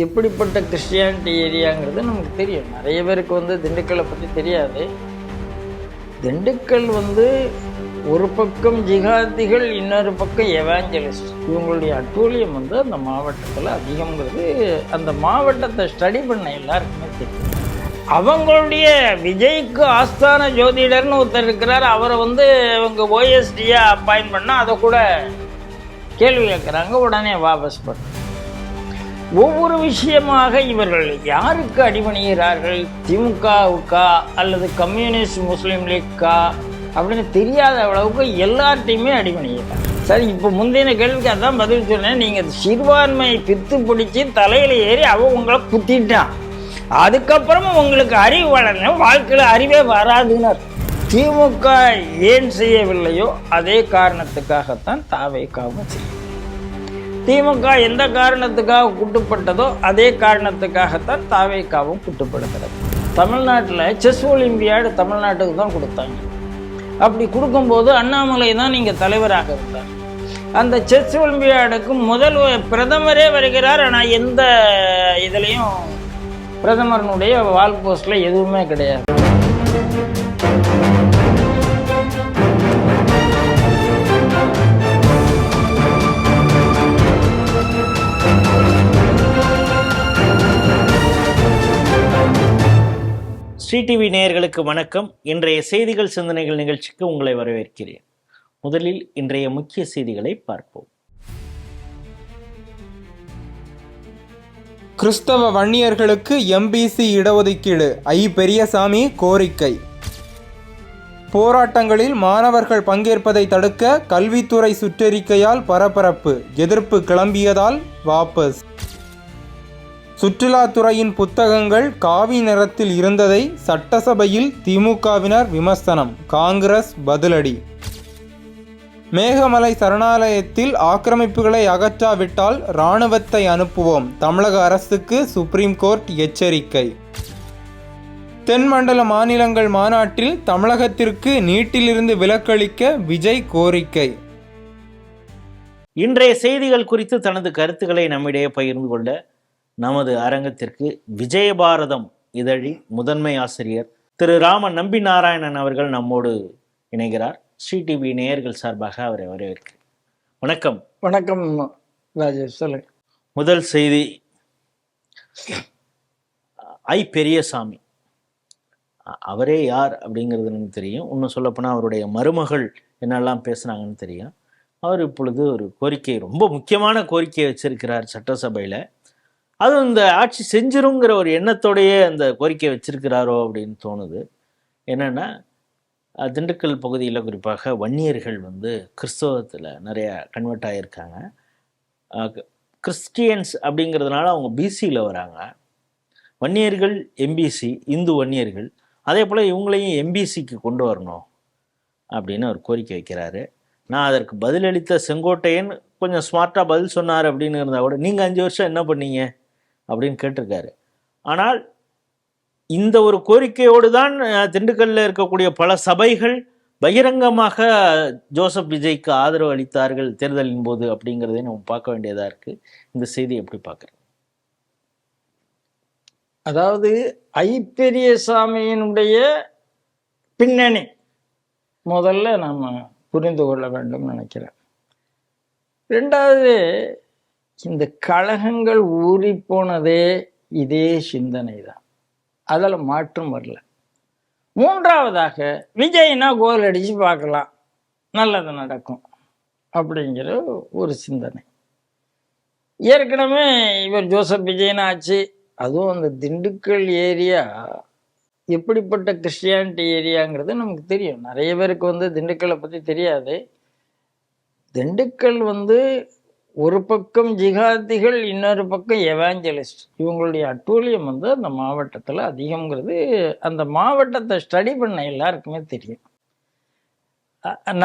எப்படிப்பட்ட கிறிஸ்டியானிட்டி ஏரியாங்கிறது நமக்கு தெரியும். நிறைய பேருக்கு திண்டுக்கல்லை பற்றி தெரியாது. திண்டுக்கல் ஒரு பக்கம் ஜிகாதிகள், இன்னொரு பக்கம் எவாஞ்சலிஸ்ட். இவங்களுடைய அட்டூழியம் அந்த மாவட்டத்தில் அதிகங்கிறது அந்த மாவட்டத்தை ஸ்டடி பண்ண எல்லாருக்குமே தெரியும். அவங்களுடைய விஜய்க்கு ஆஸ்தான ஜோதிடர்னு ஒருத்தர் இருக்கிறார். அவரை இவங்க ஓஎஸ்டியாக அப்பாயின்ட் பண்ணால் அதை கூட கேள்வி கேட்குறாங்க, உடனே வாபஸ் பண்ண. ஒவ்வொரு விஷயமாக இவர்கள் யாருக்கு அடிபணிகிறார்கள், திமுகவுக்கா அல்லது கம்யூனிஸ்ட் முஸ்லீம் லீக்கா அப்படின்னு தெரியாத அளவுக்கு எல்லார்ட்டையுமே அடிபணிகிறார். சரி, இப்போ முந்தின கேள்விக்கு அதான் பதில் சொன்னேன். நீங்கள் சிறுபான்மை பித்து பிடிச்சி தலையில் ஏறி உங்களை குத்திட்டான், அதுக்கப்புறமும் உங்களுக்கு அறிவு வளரணும், வாழ்க்கையில் அறிவே வராதுன்னு திமுக ஏன் செய்யவில்லையோ அதே காரணத்துக்காகத்தான் தாவேக்காவும் செய்யும். திமுக எந்த காரணத்துக்காக குட்டுப்பட்டதோ அதே காரணத்துக்காகத்தான் தாவேக்காவும் குட்டுப்படுகிறது. தமிழ்நாட்டில் செஸ் ஒலிம்பியாடு தமிழ்நாட்டுக்கு தான் கொடுத்தாங்க. அப்படி கொடுக்கும்போது அண்ணாமலை தான் நீங்கள் தலைவராக இருந்தார். அந்த செஸ் ஒலிம்பியாடுக்கு முதல் பிரதமரே வருகிறார். ஆனால் எந்த இதுலேயும் பிரதமரனுடைய வால் போஸ்டில் எதுவுமே கிடையாது. ஸ்ரீ டிவி நேயர்களுக்கு வணக்கம். இன்றைய செய்திகள் சிந்தனைகள் நிகழ்ச்சிக்கு உங்களை வரவேற்கிறேன். முதலில் இன்றைய முக்கிய செய்திகளை பார்ப்போம். கிறிஸ்தவ வன்னியர்களுக்கு எம்பிசி இடஒதுக்கீடு, ஐ. பெரியசாமி கோரிக்கை. போராட்டங்களில் மாணவர்கள் பங்கேற்பதை தடுக்க கல்வித்துறை சுற்றறிக்கையால் பரபரப்பு, எதிர்ப்பு கிளம்பியதால் வாபஸ். சுற்றுலாத்துறையின் புத்தகங்கள் காவி நிறத்தில் இருந்ததை சட்டசபையில் திமுகவினர் விமர்சனம், காங்கிரஸ் பதிலடி. மேகமலை சரணாலயத்தில் ஆக்கிரமிப்புகளை அகற்றாவிட்டால் இராணுவத்தை அனுப்புவோம், தமிழக அரசுக்கு சுப்ரீம் கோர்ட் எச்சரிக்கை. தென்மண்டல மாநிலங்கள் மாநாட்டில் தமிழகத்திற்கு நீட்டிலிருந்து விலக்களிக்க விஜய் கோரிக்கை. இன்றைய செய்திகள் குறித்து தனது கருத்துக்களை நம்மிடையே பகிர்ந்து கொள்ள நமது அரங்கத்திற்கு விஜயபாரதம் இதழின் முதன்மை ஆசிரியர் திரு ராம நம்பி நாராயணன் அவர்கள் நம்மோடு இணைகிறார். ஸ்ரீ டிவி நேயர்கள் சார்பாக அவரை வரவேற்கிறேன். வணக்கம். வணக்கம் ராஜேஷ், சொல்லுங்க. முதல் செய்தி, ஐ. பெரியசாமி அவரே யார் அப்படிங்கிறது எனக்கு தெரியும். இன்னும் சொல்லப்போனால் அவருடைய மருமகள் என்னெல்லாம் பேசுனாங்கன்னு தெரியும். அவர் இப்பொழுது ஒரு கோரிக்கை, ரொம்ப முக்கியமான கோரிக்கையை வச்சிருக்கிறார் சட்டசபையில். அதுவும் இந்த ஆட்சி செஞ்சிருங்கிற ஒரு எண்ணத்தோடையே அந்த கோரிக்கை வச்சிருக்கிறாரோ அப்படின்னு தோணுது. என்னென்னா, திண்டுக்கல் பகுதியில் குறிப்பாக வன்னியர்கள் கிறிஸ்தவத்தில் நிறைய கன்வெர்ட் ஆகியிருக்காங்க. கிறிஸ்டியன்ஸ் அப்படிங்கிறதுனால அவங்க பிசியில் வராங்க. வன்னியர்கள் எம்பிசி, இந்து வன்னியர்கள், அதே போல் இவங்களையும் எம்பிசிக்கு கொண்டு வரணும் அப்படின்னு அவர் கோரிக்கை வைக்கிறாரு. நான் அதற்கு பதிலளித்த செங்கோட்டையன் கொஞ்சம் ஸ்மார்ட்டாக பதில் சொன்னார் அப்படின்னு இருந்தால் கூட, நீங்கள் 5 வருஷம் என்ன பண்ணீங்க அப்படின்னு கேட்டிருக்காரு. ஆனால் இந்த ஒரு கோரிக்கையோடு தான் திண்டுக்கல்லில் இருக்கக்கூடிய பல சபைகள் பகிரங்கமாக ஜோசப் விஜய்க்கு ஆதரவு அளித்தார்கள் தேர்தலின் போது அப்படிங்கிறதை நம்ம பார்க்க வேண்டியதாக இருக்குது. இந்த செய்தி எப்படி பார்க்குறேன்? அதாவது ஐ. பெரியசாமியினுடைய பின்னணி முதல்ல நம்ம புரிந்து கொள்ள வேண்டும் நினைக்கிறேன். ரெண்டாவது, இந்த கழகங்கள் ஊறி போனதே இதே சிந்தனை தான், அதில் மாற்றம் வரல. மூன்றாவதாக, விஜய்னா கோல் அடித்து பார்க்கலாம், நல்லது நடக்கும் அப்படிங்கிற ஒரு சிந்தனை. ஏற்கனவே இவர் ஜோசப் விஜயன் ஆச்சு. அதுவும் அந்த திண்டுக்கல் ஏரியா எப்படிப்பட்ட கிறிஸ்டியானிட்டி ஏரியாங்கிறது நமக்கு தெரியும். நிறைய பேருக்கு திண்டுக்கல்லை பற்றி தெரியாது. திண்டுக்கல் ஒரு பக்கம் ஜிகாதிகள், இன்னொரு பக்கம் எவாஞ்சலிஸ்ட். இவங்களுடைய அட்டூழியம் அந்த மாவட்டத்தில் அதிகங்கிறது அந்த மாவட்டத்தை ஸ்டடி பண்ண எல்லாருக்குமே தெரியும்.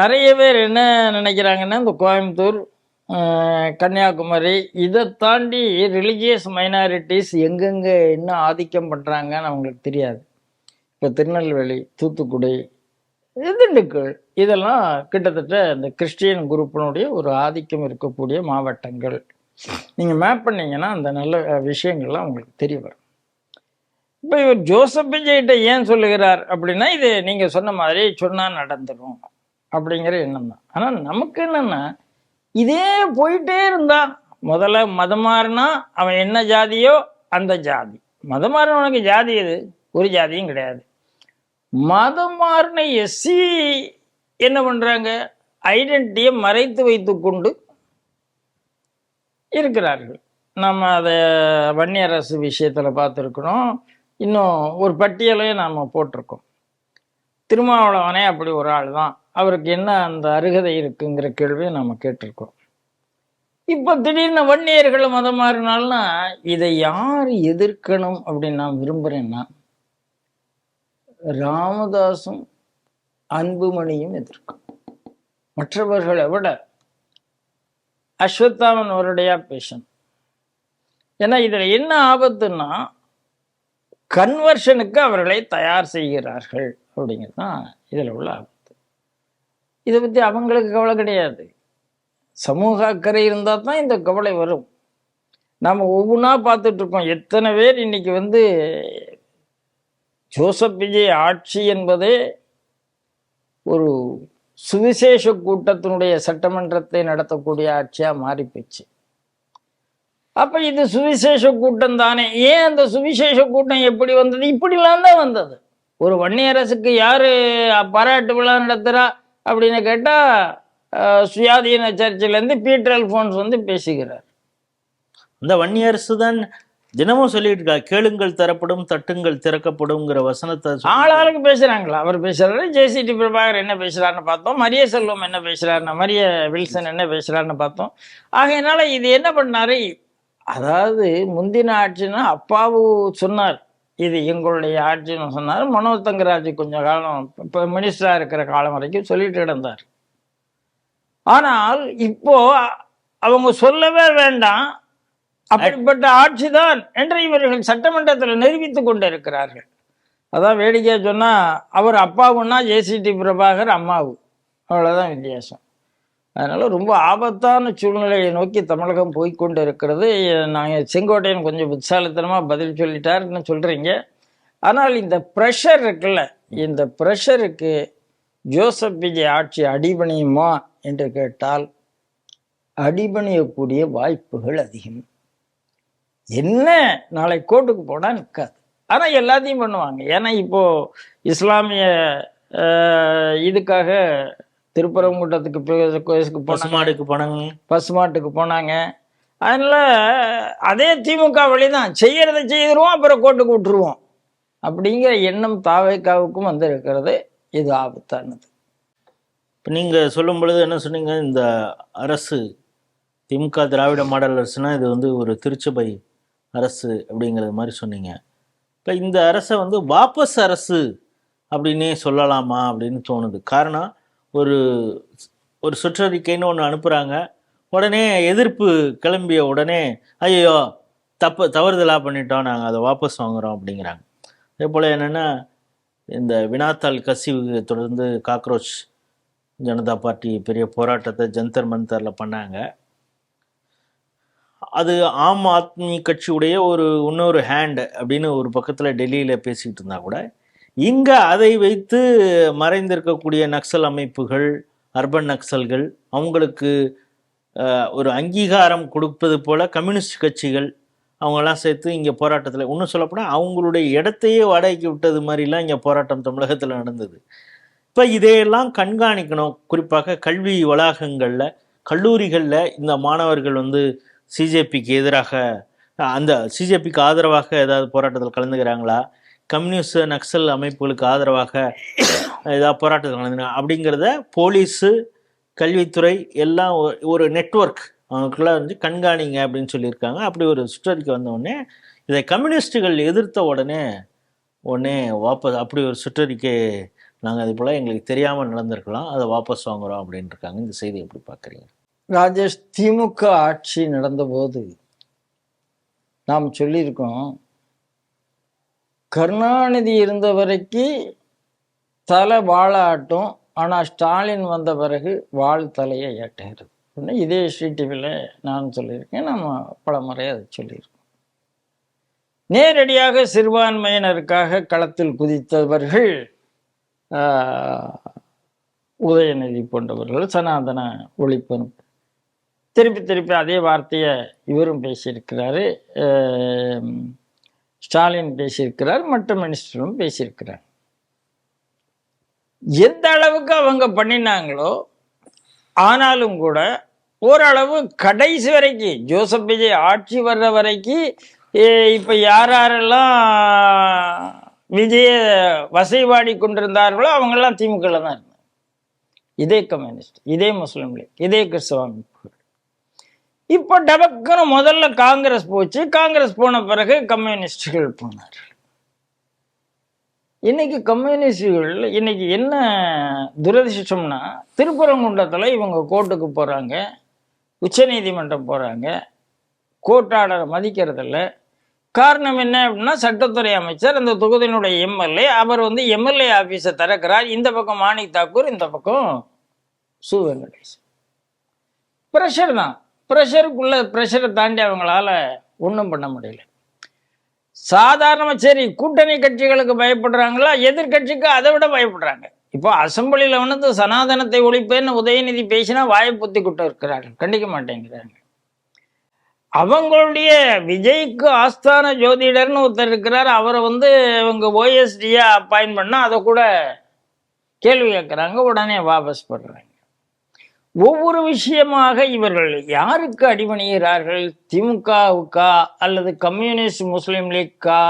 நிறைய பேர் என்ன நினைக்கிறாங்கன்னா, இந்த கோயம்புத்தூர், கன்னியாகுமரி, இதை தாண்டி ரிலிஜியஸ் மைனாரிட்டிஸ் எங்கெங்கே என்ன ஆதிக்கம் பண்ணுறாங்கன்னு அவங்களுக்கு தெரியாது. இப்போ திருநெல்வேலி, தூத்துக்குடி, திண்டுக்கல், இதெல்லாம் கிட்டத்தட்ட இந்த கிறிஸ்டியன் குரூப்பினுடைய ஒரு ஆதிக்கம் இருக்கக்கூடிய மாவட்டங்கள். நீங்கள் மேப் பண்ணீங்கன்னா அந்த நல்ல விஷயங்கள்லாம் உங்களுக்கு தெரிய வரும். இப்போ இவர் ஜோசப் விஜய்கிட்ட ஏன் சொல்லுகிறார் அப்படின்னா, இது நீங்கள் சொன்ன மாதிரி சொன்னால் நடந்துடும் அப்படிங்கிற எண்ணம் தான். ஆனால் நமக்கு என்னன்னா, இதே போயிட்டே இருந்தா, முதல்ல மதம் மாறினா அவன் என்ன ஜாதியோ அந்த ஜாதி. மதம் மாறினவனுக்கு ஜாதி எது? ஒரு ஜாதியும் கிடையாது. மதம் மாறின எஸ்சி என்ன பண்றாங்க? ஐடென்டிட்டியை மறைத்து வைத்து கொண்டு இருக்கிறார்கள். நம்ம அதை வன்னியரசு விஷயத்தில் பார்த்துருக்கணும். இன்னும் ஒரு பட்டியலையும் நாம் போட்டிருக்கோம். திருமாவளவனே அப்படி ஒரு ஆள் தான். அவருக்கு என்ன அந்த அருகதை இருக்குங்கிற கேள்வியை நாம் கேட்டிருக்கோம். இப்போ திடீர்னு வன்னியர்கள் மதம் மாறினால்னா இதை யார் எதிர்க்கணும் அப்படின்னு நான் விரும்புகிறேன்னா, ராமதாசும் அன்புமணியும் எதிர்க்கும். மற்றவர்களை விட அஸ்வத்தாமன் ஒரடையா பேசணும். ஏன்னா இதில் என்ன ஆபத்துன்னா, கன்வர்ஷனுக்கு அவர்களை தயார் செய்கிறார்கள் அப்படிங்கிறது தான் இதில் உள்ள ஆபத்து. இதை பற்றி அவங்களுக்கு கவலை கிடையாது. சமூக அக்கறை இருந்தால் தான் இந்த கவலை வரும். நாம் ஒவ்வொன்றா பார்த்துட்டு இருக்கோம். எத்தனை பேர் இன்னைக்கு ஜோசப் விஜய் ஆட்சி என்பதே ஒரு சுவிசேஷ கூட்டத்தினுடைய சட்டமன்றத்தை நடத்தக்கூடிய ஆட்சியாக மாறி போச்சு. அப்போ இது சுவிசேஷ கூட்டம் தானே. ஏன் அந்த சுவிசேஷ கூட்டம் எப்படி வந்தது? இப்படிலாம் தான் வந்தது. ஒரு வன்னியரசுக்கு யார் பாராட்டு விழா நடத்துகிறா அப்படின்னு கேட்டால், சுயாதீன சர்ச்சிலேருந்து பீட்டர் அல்ஃபோன்ஸ் பேசுகிறார். அந்த வன்னியரசு தான் தினமும் சொல்லிட்டு இருக்கா, கேளுங்கள் தரப்படும் தட்டுங்கள் திறக்கப்படும்ங்கிற வசனத்தை ஆளாளுக்கு பேசுறாங்களா? அவர் பேசுறாரு, ஜேசிடி பிரபாகர் என்ன பேசுறாருன்னு பார்த்தோம், மரிய செல்வம் என்ன பேசுறாருன்னா, மரிய வில்சன் என்ன பேசுறாருன்னு பார்த்தோம். ஆகையினால இது என்ன பண்ணாரு, அதாவது முந்தின ஆட்சின்னா அப்பாவு சொன்னார் இது எங்களுடைய ஆட்சின்னு சொன்னார். மனோஜ் தங்கராஜ் கொஞ்சம் காலம் இப்போ மினிஸ்டராக இருக்கிற காலம் வரைக்கும் சொல்லிட்டு கிடந்தார். ஆனால் இப்போ அவங்க சொல்லவே வேண்டாம், அப்படிப்பட்ட ஆட்சி தான் என்று இவர்கள் சட்டமன்றத்தில் நிரூபித்துக் கொண்டு இருக்கிறார்கள். அதான் வேடிக்கையாக சொன்னால், அவர் அப்பாவுன்னா ஜேசிடி பிரபாகர் அம்மாவு, அவ்வளோதான் வித்தியாசம். அதனால் ரொம்ப ஆபத்தான சூழ்நிலையை நோக்கி தமிழகம் போய்கொண்டு இருக்கிறது. நாங்கள் செங்கோட்டையன் கொஞ்சம் புத்தாலித்தனமாக பதில் சொல்லிட்டாருன்னு சொல்கிறீங்க. ஆனால் இந்த ப்ரெஷர் இருக்குல்ல, இந்த ப்ரெஷருக்கு ஜோசப் விஜய் ஆட்சி அடிபணியுமா என்று கேட்டால் அடிபணியக்கூடிய வாய்ப்புகள் அதிகம். என்ன நாளை கோர்ட்டுக்கு போனால் நிற்காது, ஆனால் எல்லாத்தையும் பண்ணுவாங்க. ஏன்னா இப்போது இஸ்லாமிய இதுக்காக திருப்பரங்குன்றத்துக்கு பசுமாட்டுக்கு போனாங்க. அதனால அதே திமுக வழி தான், செய்யறதை செய்திருவோம் அப்புறம் கோர்ட்டுக்கு விட்டுருவோம் அப்படிங்கிற எண்ணம் தாவேக்காவுக்கும் இருக்கிறது. இது ஆபத்தானது. இப்போ நீங்கள் சொல்லும் பொழுது என்ன சொன்னீங்க, இந்த அரசு திமுக திராவிட மாடல் அரசுனா இது ஒரு திருச்சபை அரசு அப்படிங்கிறது மாதிரி சொன்னீங்க. இப்போ இந்த அரசை வாபஸ் அரசு அப்படின்னே சொல்லலாமா அப்படின்னு தோணுது. காரணம், ஒரு சுற்றறிக்கைன்னு ஒன்று அனுப்புகிறாங்க, உடனே எதிர்ப்பு கிளம்பிய உடனே ஐயோ தவறுதலாக பண்ணிட்டோம், நாங்கள் அதை வாபஸ் வாங்குகிறோம் அப்படிங்கிறாங்க. அதே போல் என்னென்னா, இந்த வினாத்தாள் கசிவு தொடர்ந்து காக்ரோச் ஜனதா பார்ட்டி பெரிய போராட்டத்தை ஜந்தர் மந்தரில் பண்ணாங்க. அது ஆம் ஆத்மி கட்சியுடைய இன்னொரு ஹேண்ட் அப்படின்னு ஒரு பக்கத்தில் டெல்லியில் பேசிக்கிட்டு இருந்தா கூட, இங்கே அதை வைத்து மறைந்திருக்கக்கூடிய நக்சல் அமைப்புகள், அர்பன் நக்சல்கள், அவங்களுக்கு ஒரு அங்கீகாரம் கொடுப்பது போல் கம்யூனிஸ்ட் கட்சிகள் அவங்கெல்லாம் சேர்த்து இங்கே போராட்டத்தில், இன்னும் சொல்லப்போனால் அவங்களுடைய இடத்தையே வாடகைக்கு விட்டது மாதிரிலாம் இங்கே போராட்டம் தமிழகத்தில் நடந்தது. இப்போ இதையெல்லாம் கண்காணிக்கணும். குறிப்பாக கல்வி வளாகங்களில், கல்லூரிகளில் இந்த மாணவர்கள் சிஜேபிக்கு எதிராக, அந்த சிஜேபிக்கு ஆதரவாக ஏதாவது போராட்டத்தில் கலந்துக்கிறாங்களா, கம்யூனிஸ்ட் நக்சல் அமைப்புகளுக்கு ஆதரவாக ஏதாவது போராட்டத்தில் கலந்துக்கிறாங்க அப்படிங்கிறத போலீஸு, கல்வித்துறை எல்லாம் ஒரு நெட்வொர்க் அவங்களுக்குள்ள கண்காணிங்க அப்படின்னு சொல்லியிருக்காங்க. அப்படி ஒரு சுற்றறிக்கை வந்தவுடனே இதை கம்யூனிஸ்டுகள் எதிர்த்த உடனே வாபஸ், அப்படி ஒரு சுற்றறிக்கை நாங்கள் அது போல் எங்களுக்கு தெரியாமல் நடந்திருக்கலாம், அதை வாபஸ் வாங்குகிறோம் அப்படின்னு இருக்காங்க. இந்த செய்தி எப்படி பார்க்குறீங்க ராஜேஷ்? திமுக ஆட்சி நடந்தபோது நாம் சொல்லியிருக்கோம், கருணாநிதி இருந்த வரைக்கும் தலை வாழாட்டும், ஆனால் ஸ்டாலின் வந்த பிறகு வாழ் தலையை ஏற்றுகிறது. அப்படின்னு இதே ஸ்ரீ டிவியில் நான் சொல்லியிருக்கேன், நம்ம பல முறை அதை சொல்லியிருக்கோம். நேரடியாக சிறுபான்மையினருக்காக களத்தில் குதித்தவர்கள் உதயநிதி போன்றவர்கள், சனாதன ஒழிப்பு. திருப்பி திருப்பி அதே வார்த்தையை இவரும் பேசியிருக்கிறாரு, ஸ்டாலின் பேசியிருக்கிறார், மற்ற மினிஸ்டரும் பேசியிருக்கிறார். எந்த அளவுக்கு அவங்க பண்ணினாங்களோ, ஆனாலும் கூட ஓரளவு கடைசி வரைக்கும் ஜோசப் விஜய் ஆட்சி வர்ற வரைக்கும் இப்ப யாரெல்லாம் விஜய வசைவாடி கொண்டிருந்தார்களோ அவங்கெல்லாம் திமுக தான் இருந்தாங்க. இதே கம்யூனிஸ்ட், இதே முஸ்லீம் லீக், இதே கிறிஸ்தவ அமைப்புகள். இப்போ டபக்குன்னு முதல்ல காங்கிரஸ் போச்சு, காங்கிரஸ் போன பிறகு கம்யூனிஸ்டுகள் போனார்கள். இன்னைக்கு கம்யூனிஸ்டுகள் இன்னைக்கு என்ன துரதிர்ஷ்டம்னா, திருப்பரங்குன்றத்தில் இவங்க கோர்ட்டுக்கு போறாங்க, உச்ச நீதிமன்றம் போறாங்க, கோர்ட் ஆர்டரை மதிக்கிறதில்ல. காரணம் என்ன அப்படின்னா, சட்டத்துறை அமைச்சர் அந்த தொகுதியினுடைய எம்எல்ஏ, அவர் எம்எல்ஏ ஆபீஸை திறக்கிறார். இந்த பக்கம் மாணிக் தாக்கூர், இந்த பக்கம் சு வெங்கடேஷ். ப்ரெஷர் தான், ப்ரெஷரை தாண்டி அவங்களால ஒன்றும் பண்ண முடியல. சாதாரணமாக சரி, கூட்டணி கட்சிகளுக்கு பயப்படுறாங்களா, எதிர்கட்சிக்கு அதை விட பயப்படுறாங்க. இப்போ அசம்பிளியில் சனாதனத்தை ஒழிப்பேன்னு உதயநிதி பேசினா வாயை பொத்தி கொண்டு இருக்கிறார்கள், கண்டிக்க மாட்டேங்கிறாங்க. அவங்களுடைய விஜய்க்கு ஆஸ்தான ஜோதிடர்னு ஒருத்தர் இருக்கிறார், அவரை இவங்க ஓஎஸ்டியா அப்பாயின்ட் பண்ணா அதை கூட கேள்வி கேட்குறாங்க, உடனே வாபஸ் பண்றாங்க. ஒவ்வொரு விஷயமாக இவர்கள் யாருக்கு அடிபணிகிறார்கள், திமுகவுக்கா அல்லது கம்யூனிஸ்ட் முஸ்லீம் லீக்கா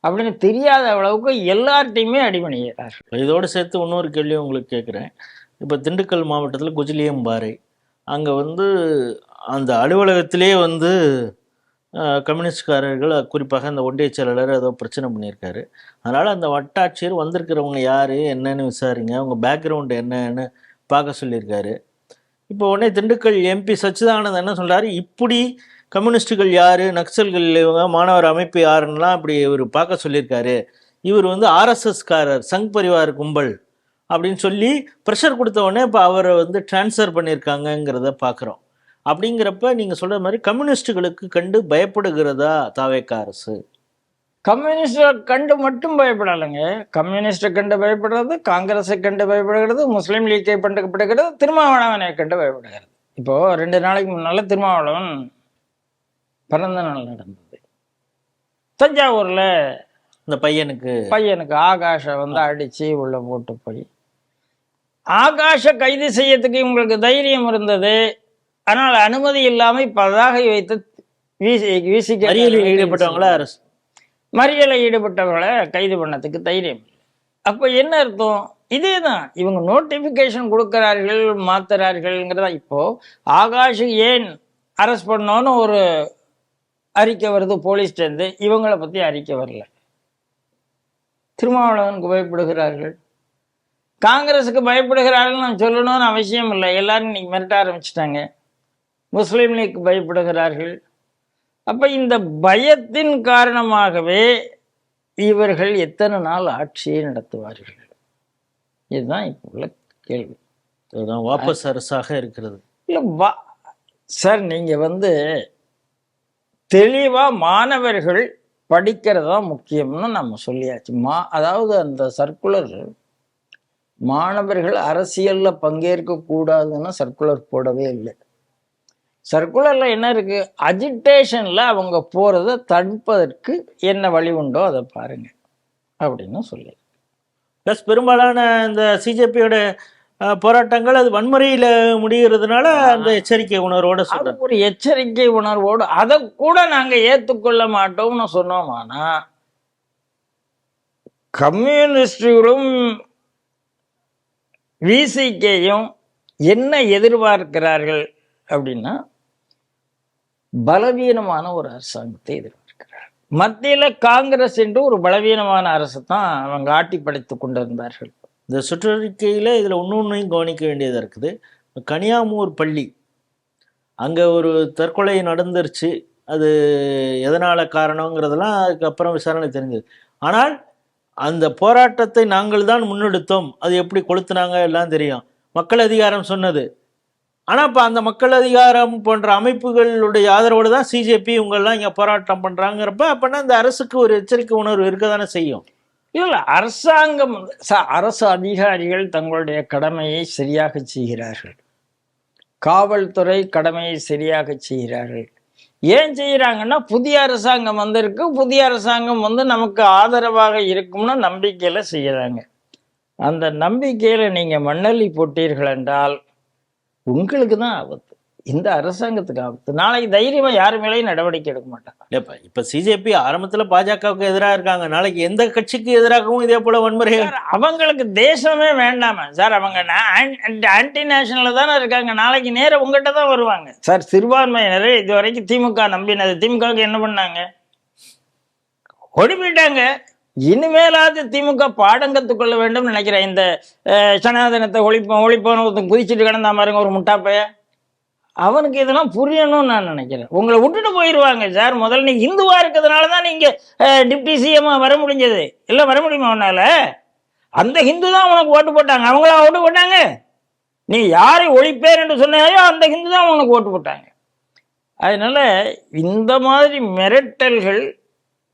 அப்படின்னு தெரியாத அளவுக்கு எல்லார்ட்டையுமே அடிபணிகிறார்கள். இதோடு சேர்த்து இன்னொரு கேள்வி உங்களுக்கு கேட்குறேன். இப்போ திண்டுக்கல் மாவட்டத்தில் குஜிலியம்பாறை அங்கே அந்த அலுவலகத்திலே கம்யூனிஸ்ட்காரர்கள், குறிப்பாக அந்த ஒன்றிய செயலாளர் ஏதோ பிரச்சனை பண்ணியிருக்காரு. அதனால் அந்த வட்டாட்சியர் வந்திருக்கிறவங்க யார் என்னன்னு விசாரிங்க, அவங்க பேக்ரவுண்டு என்னன்னு பார்க்க சொல்லியிருக்காரு. இப்போ உடனே திண்டுக்கல் எம்பி சச்சிதானந்த் என்ன சொல்கிறாரு, இப்படி கம்யூனிஸ்டுகள் யார், நக்சல்கள் மாணவர் அமைப்பு யாருன்னெலாம் இப்படி இவர் பார்க்க சொல்லியிருக்காரு, இவர் ஆர்எஸ்எஸ்காரர், சங் பரிவார் கும்பல் அப்படின்னு சொல்லி ப்ரெஷர் கொடுத்த உடனே இப்போ அவரை டிரான்ஸ்ஃபர் பண்ணியிருக்காங்கங்கிறத பார்க்குறோம். அப்படிங்கிறப்ப நீங்கள் சொல்கிற மாதிரி கம்யூனிஸ்டுகளுக்கு கண்டு பயப்படுகிறதா தாவேக்கா அரசு? கம்யூனிஸ்டை கண்டு மட்டும் பயப்படலைங்க. கம்யூனிஸ்டை கண்டு பயப்படுறது, காங்கிரஸை கண்டு பயப்படுகிறது, முஸ்லீம் லீக்கை பயப்படுகிறது, திருமாவளவனை கண்டு பயப்படுகிறது. இப்போ 2 நாளைக்கு முன்னால திருமாவளவன் பிறந்த நாள் நடந்தது. தஞ்சாவூர்ல இந்த பையனுக்கு ஆகாஷ அடிச்சு உள்ள போட்டு போய், ஆகாஷ கைது செய்யறதுக்கு உங்களுக்கு தைரியம் இருந்தது, ஆனால் அனுமதி இல்லாமல் பதாகை வைத்து ஈடுபட்டவங்களா அரசு மறியலை ஈடுபட்டவர்களை கைது பண்ணதுக்கு தைரியம். அப்போ என்ன அர்த்தம்? இதே தான், இவங்க நோட்டிஃபிகேஷன் கொடுக்கிறார்கள், மாத்துறார்கள்ங்கிறதா. இப்போ ஆகாஷ் ஏன் அரெஸ்ட் பண்ணோன்னு ஒரு அறிக்கை வருது போலீஸ்டேருந்து, இவங்களை பற்றி அறிக்கை வரல. திருமாவளவனுக்கு பயப்படுகிறார்கள், காங்கிரஸுக்கு பயப்படுகிறார்கள் நான் சொல்லணும்னு அவசியம் இல்லை, எல்லாரும் இன்னைக்கு மிரட்ட ஆரம்பிச்சிட்டாங்க. முஸ்லீம் லீக் பயப்படுகிறார்கள். அப்ப இந்த பயத்தின் காரணமாகவே இவர்கள் எத்தனை நாள் ஆட்சியை நடத்துவார்கள்? இதுதான் இப்போ உள்ள கேள்வி. அதுதான் வாபஸ் அரசாக இருக்கிறது. இல்லை சார், நீங்க தெளிவா மாணவர்கள் படிக்கிறதா முக்கியம்னு நம்ம சொல்லியாச்சு. அதாவது அந்த சர்க்குலர், மாணவர்கள் அரசியல்ல பங்கேற்க கூடாதுன்னு சர்க்குலர் போடவே இல்லை. சர்க்குலர்ல என்ன இருக்கு, அஜிடேஷன்ல அவங்க போறதை தடுப்பதற்கு என்ன வழி உண்டோ அதை பாருங்க அப்படின்னு சொல்லி. ப்ளஸ் பெரும்பாலான இந்த சிஜேபியோட போராட்டங்கள் அது வன்முறையில முடிகிறதுனால அந்த எச்சரிக்கை உணர்வோட சொல்றோம். ஒரு எச்சரிக்கை உணர்வோடு அதை கூட நாங்க ஏற்றுக்கொள்ள மாட்டோம்னு சொன்னோமானா, கம்யூனிஸ்டுகளும் விசிகேயும் என்ன எதிர்பார்க்கிறார்கள் அப்படின்னா, பலவீனமான ஒரு அரசாங்கத்தை எதிர்பார்க்கிறார். மத்தியில காங்கிரஸ் என்று ஒரு பலவீனமான அரசு தான் அவங்க ஆட்டி படைத்து கொண்டிருந்தார்கள். இந்த சுற்றறிக்கையில் இதில் ஒன்றையும் கவனிக்க வேண்டியதாக இருக்குது. கனியாமூர் பள்ளி அங்கே ஒரு தற்கொலை நடந்துருச்சு, அது எதனால் காரணங்கிறதெல்லாம் அதுக்கப்புறம் விசாரணை தெரிஞ்சது. ஆனால் அந்த போராட்டத்தை நாங்கள் தான் முன்னெடுத்தோம், அது எப்படி கொளுத்துனாங்க எல்லாம் தெரியும். மக்கள் அதிகாரம் சொன்னது, ஆனால் இப்போ அந்த மக்கள் அதிகாரம் போன்ற அமைப்புகளுடைய ஆதரவோடு தான் சிஜேபி இவங்கெல்லாம் இங்கே போராட்டம் பண்ணுறாங்கிறப்ப அப்படின்னா இந்த அரசுக்கு ஒரு எச்சரிக்கை உணர்வு இருக்க தானே செய்யும். இல்லை, அரசாங்கம் அரசு அதிகாரிகள் தங்களுடைய கடமையை சரியாக செய்கிறார்கள். காவல்துறை கடமையை சரியாக செய்கிறார்கள். ஏன் செய்கிறாங்கன்னா, புதிய அரசாங்கம் வந்திருக்கு, புதிய அரசாங்கம் நமக்கு ஆதரவாக இருக்கும்னு நம்பிக்கையில செய்யறாங்க. அந்த நம்பிக்கையில நீங்க மண்ணள்ளி போட்டீர்கள் என்றால் உங்களுக்கு தான் ஆபத்து, இந்த அரசாங்கத்துக்கு ஆபத்து. நாளைக்கு தைரியமா யாரு மேலேயும் நடவடிக்கை எடுக்க மாட்டாங்க. இல்லப்பா, இப்ப சிஜேபி ஆரம்பத்துல பாஜகவுக்கு எதிராக இருக்காங்க, நாளைக்கு எந்த கட்சிக்கு எதிராகவும் இதே போல வன்முறை. அவங்களுக்கு தேசமே வேண்டாமா சார்? அவங்க ஆன்டி நேஷனல்ல தானே இருக்காங்க. நாளைக்கு நேரம் உங்ககிட்ட தான் வருவாங்க சார். சிறுபான்மையினரை இதுவரைக்கும் திமுக நம்பினது, திமுகவுக்கு என்ன பண்ணாங்க? ஓடி போயிட்டாங்க. இனிமேலாவது திமுக பாடம் கற்றுக்கொள்ள வேண்டும் நினைக்கிறேன். இந்த சனாதனத்தை ஒழிப்போன்னு குதிச்சுட்டு கிடந்தா பாருங்க ஒரு முட்டாப்பைய, அவனுக்கு இதெல்லாம் புரியணும்னு நான் நினைக்கிறேன். உங்களை விட்டுட்டு போயிடுவாங்க சார். முதல்ல நீ இந்துவா இருக்கிறதுனால தான் நீங்க டிப்டி சிஎம் வர முடிஞ்சது. இல்லை வர முடியுமா உன்னால? அந்த ஹிந்து தான் உனக்கு ஓட்டு போட்டாங்க. அவங்களா ஓட்டு போட்டாங்க? நீ யாரை ஒழிப்பேர் என்று சொன்னாயோ அந்த ஹிந்து தான் உனக்கு ஓட்டு போட்டாங்க. அதனால இந்த மாதிரி மிரட்டல்கள்